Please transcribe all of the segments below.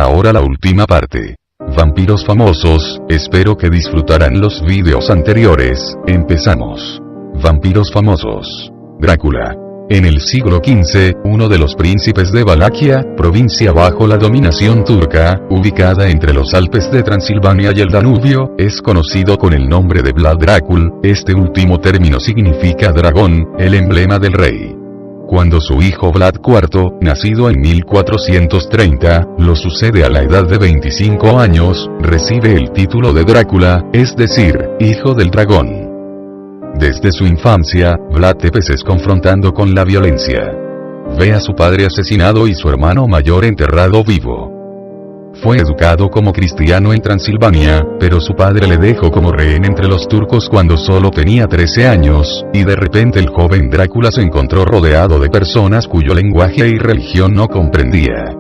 Ahora la última parte. Vampiros famosos, espero que disfrutarán los vídeos anteriores, empezamos. Vampiros famosos. Drácula. En el siglo XV, uno de los príncipes de Valaquia, provincia bajo la dominación turca, ubicada entre los Alpes de Transilvania y el Danubio, es conocido con el nombre de Vlad Drácul. Este último término significa dragón, el emblema del rey. Cuando su hijo Vlad IV, nacido en 1430, lo sucede a la edad de 25 años, recibe el título de Drácula, es decir, hijo del dragón. Desde su infancia, Vlad Tepes es confrontando con la violencia. Ve a su padre asesinado y su hermano mayor enterrado vivo. Fue educado como cristiano en Transilvania, pero su padre le dejó como rehén entre los turcos cuando solo tenía 13 años, y de repente el joven Drácula se encontró rodeado de personas cuyo lenguaje y religión no comprendía.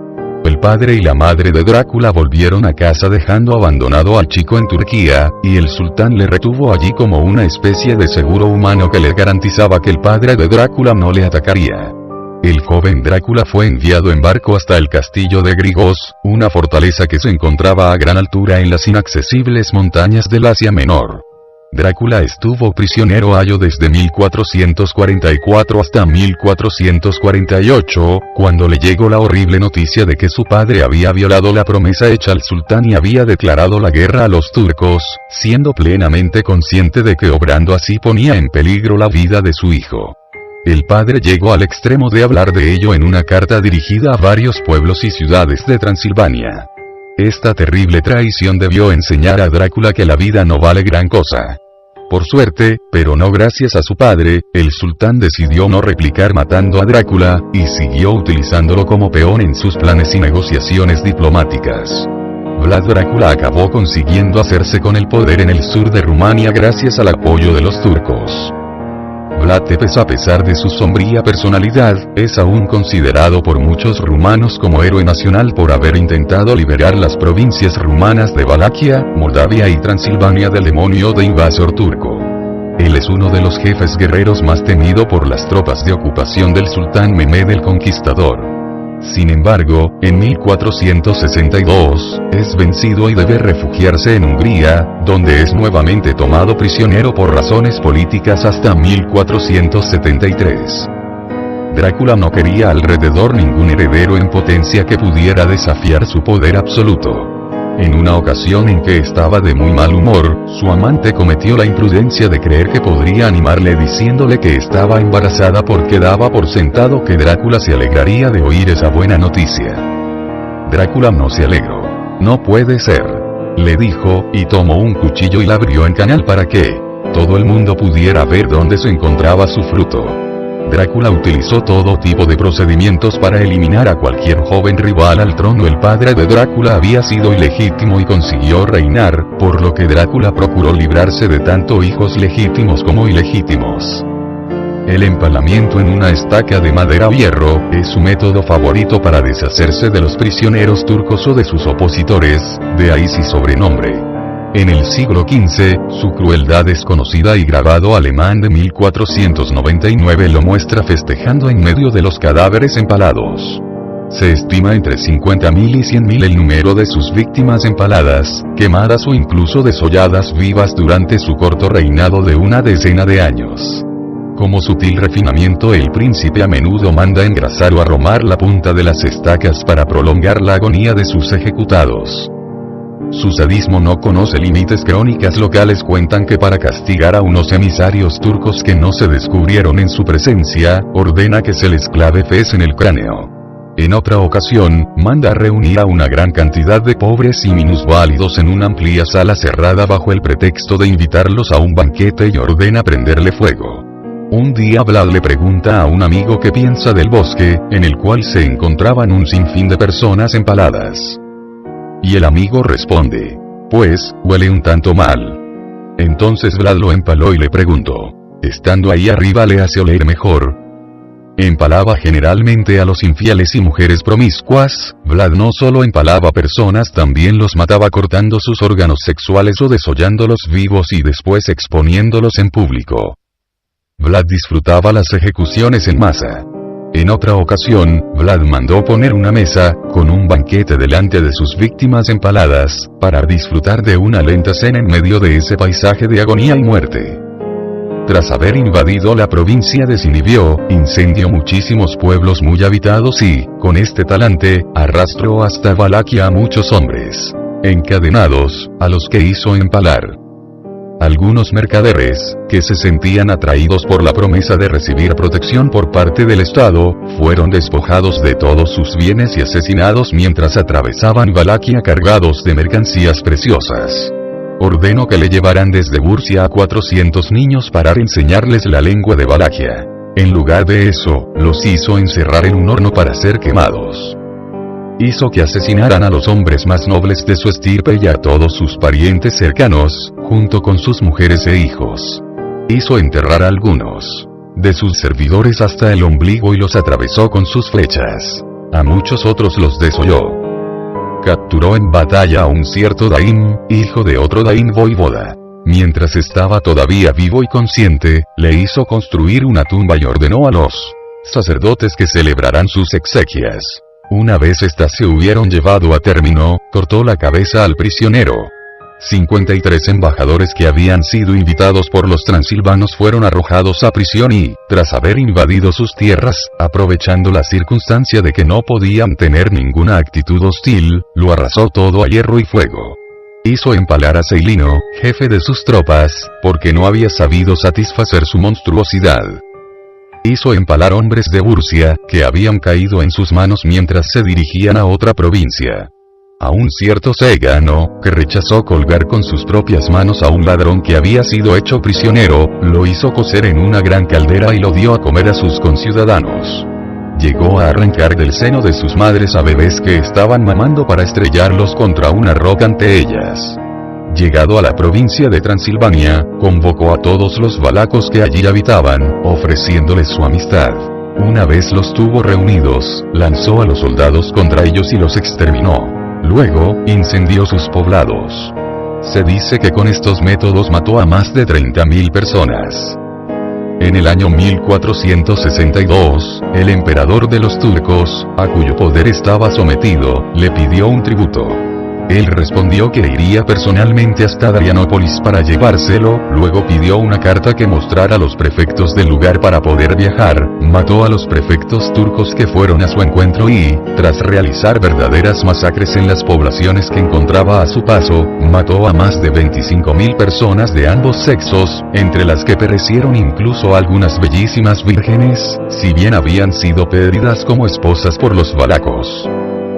El padre y la madre de Drácula volvieron a casa dejando abandonado al chico en Turquía, y el sultán le retuvo allí como una especie de seguro humano que le garantizaba que el padre de Drácula no le atacaría. El joven Drácula fue enviado en barco hasta el castillo de Grigos, una fortaleza que se encontraba a gran altura en las inaccesibles montañas del Asia Menor. Drácula estuvo prisionero allí desde 1444 hasta 1448, cuando le llegó la horrible noticia de que su padre había violado la promesa hecha al sultán y había declarado la guerra a los turcos, siendo plenamente consciente de que obrando así ponía en peligro la vida de su hijo. El padre llegó al extremo de hablar de ello en una carta dirigida a varios pueblos y ciudades de Transilvania. Esta terrible traición debió enseñar a Drácula que la vida no vale gran cosa. Por suerte, pero no gracias a su padre, el sultán decidió no replicar matando a Drácula, y siguió utilizándolo como peón en sus planes y negociaciones diplomáticas. Vlad Drácula acabó consiguiendo hacerse con el poder en el sur de Rumania gracias al apoyo de los turcos. Vlad Tepes, a pesar de su sombría personalidad, es aún considerado por muchos rumanos como héroe nacional por haber intentado liberar las provincias rumanas de Valaquia, Moldavia y Transilvania del demonio de invasor turco. Él es uno de los jefes guerreros más temido por las tropas de ocupación del sultán Mehmed el Conquistador. Sin embargo, en 1462, es vencido y debe refugiarse en Hungría, donde es nuevamente tomado prisionero por razones políticas hasta 1473. Drácula no quería alrededor ningún heredero en potencia que pudiera desafiar su poder absoluto. En una ocasión en que estaba de muy mal humor, su amante cometió la imprudencia de creer que podría animarle diciéndole que estaba embarazada porque daba por sentado que Drácula se alegraría de oír esa buena noticia. Drácula no se alegró. No puede ser, le dijo, y tomó un cuchillo y la abrió en canal para que todo el mundo pudiera ver dónde se encontraba su fruto. Drácula utilizó todo tipo de procedimientos para eliminar a cualquier joven rival al trono. El padre de Drácula había sido ilegítimo y consiguió reinar, por lo que Drácula procuró librarse de tanto hijos legítimos como ilegítimos. El empalamiento en una estaca de madera o hierro es su método favorito para deshacerse de los prisioneros turcos o de sus opositores, de ahí su sobrenombre. En el siglo XV, su crueldad es conocida y grabado alemán de 1499 lo muestra festejando en medio de los cadáveres empalados. Se estima entre 50.000 y 100.000 el número de sus víctimas empaladas, quemadas o incluso desolladas vivas durante su corto reinado de una decena de años. Como sutil refinamiento, el príncipe a menudo manda engrasar o arromar la punta de las estacas para prolongar la agonía de sus ejecutados. Su sadismo no conoce límites. Crónicas locales cuentan que para castigar a unos emisarios turcos que no se descubrieron en su presencia, ordena que se les clave fez en el cráneo. En otra ocasión, manda reunir a una gran cantidad de pobres y minusválidos en una amplia sala cerrada bajo el pretexto de invitarlos a un banquete y ordena prenderle fuego. Un día Vlad le pregunta a un amigo qué piensa del bosque, en el cual se encontraban un sinfín de personas empaladas. Y el amigo responde: pues, huele un tanto mal. Entonces Vlad lo empaló y le preguntó: ¿estando ahí arriba le hace oler mejor? Empalaba generalmente a los infieles y mujeres promiscuas. Vlad no solo empalaba personas, también los mataba cortando sus órganos sexuales o desollándolos vivos y después exponiéndolos en público. Vlad disfrutaba las ejecuciones en masa. En otra ocasión, Vlad mandó poner una mesa, con un banquete delante de sus víctimas empaladas, para disfrutar de una lenta cena en medio de ese paisaje de agonía y muerte. Tras haber invadido la provincia de Sinivió, incendió muchísimos pueblos muy habitados y, con este talante, arrastró hasta Valaquia a muchos hombres encadenados, a los que hizo empalar. Algunos mercaderes, que se sentían atraídos por la promesa de recibir protección por parte del Estado, fueron despojados de todos sus bienes y asesinados mientras atravesaban Valaquia cargados de mercancías preciosas. Ordenó que le llevaran desde Bursia a 400 niños para enseñarles la lengua de Valaquia. En lugar de eso, los hizo encerrar en un horno para ser quemados. Hizo que asesinaran a los hombres más nobles de su estirpe y a todos sus parientes cercanos, junto con sus mujeres e hijos. Hizo enterrar a algunos de sus servidores hasta el ombligo y los atravesó con sus flechas. A muchos otros los desolló. Capturó en batalla a un cierto Daim, hijo de otro Daim voivoda. Mientras estaba todavía vivo y consciente, le hizo construir una tumba y ordenó a los sacerdotes que celebraran sus exequias. Una vez estas se hubieron llevado a término, cortó la cabeza al prisionero. 53 embajadores que habían sido invitados por los transilvanos fueron arrojados a prisión y, tras haber invadido sus tierras, aprovechando la circunstancia de que no podían tener ninguna actitud hostil, lo arrasó todo a hierro y fuego. Hizo empalar a Seilino, jefe de sus tropas, porque no había sabido satisfacer su monstruosidad. Hizo empalar hombres de Bursia, que habían caído en sus manos mientras se dirigían a otra provincia. A un cierto Segano, que rechazó colgar con sus propias manos a un ladrón que había sido hecho prisionero, lo hizo cocer en una gran caldera y lo dio a comer a sus conciudadanos. Llegó a arrancar del seno de sus madres a bebés que estaban mamando para estrellarlos contra una roca ante ellas. Llegado a la provincia de Transilvania, convocó a todos los valacos que allí habitaban, ofreciéndoles su amistad. Una vez los tuvo reunidos, lanzó a los soldados contra ellos y los exterminó. Luego, incendió sus poblados. Se dice que con estos métodos mató a más de 30.000 personas. En el año 1462, el emperador de los turcos, a cuyo poder estaba sometido, le pidió un tributo. Él respondió que iría personalmente hasta Adrianópolis para llevárselo, luego pidió una carta que mostrara a los prefectos del lugar para poder viajar, mató a los prefectos turcos que fueron a su encuentro y, tras realizar verdaderas masacres en las poblaciones que encontraba a su paso, mató a más de 25.000 personas de ambos sexos, entre las que perecieron incluso algunas bellísimas vírgenes, si bien habían sido pedidas como esposas por los valacos.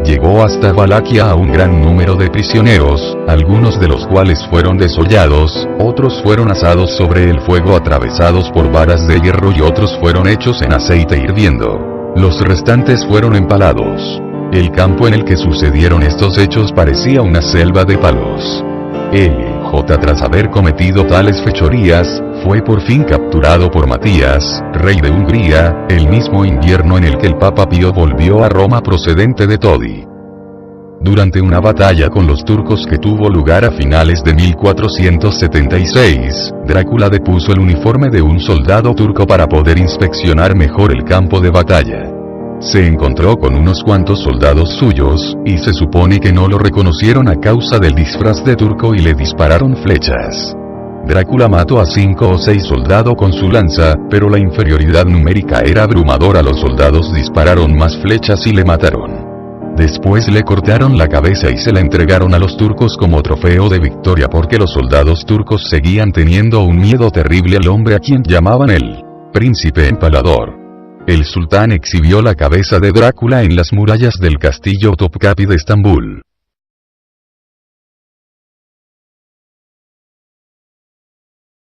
Llegó hasta Valaquia a un gran número de prisioneros, algunos de los cuales fueron desollados, otros fueron asados sobre el fuego atravesados por varas de hierro y otros fueron hechos en aceite hirviendo. Los restantes fueron empalados. El campo en el que sucedieron estos hechos parecía una selva de palos. Tras haber cometido tales fechorías, fue por fin capturado por Matías, rey de Hungría, el mismo invierno en el que el Papa Pío volvió a Roma procedente de Todi. Durante una batalla con los turcos que tuvo lugar a finales de 1476, Drácula depuso el uniforme de un soldado turco para poder inspeccionar mejor el campo de batalla. Se encontró con unos cuantos soldados suyos, y se supone que no lo reconocieron a causa del disfraz de turco y le dispararon flechas. Drácula mató a 5 o 6 soldados con su lanza, pero la inferioridad numérica era abrumadora. Los soldados dispararon más flechas y le mataron. Después le cortaron la cabeza y se la entregaron a los turcos como trofeo de victoria porque los soldados turcos seguían teniendo un miedo terrible al hombre a quien llamaban el príncipe empalador. El sultán exhibió la cabeza de Drácula en las murallas del castillo Topkapi de Estambul.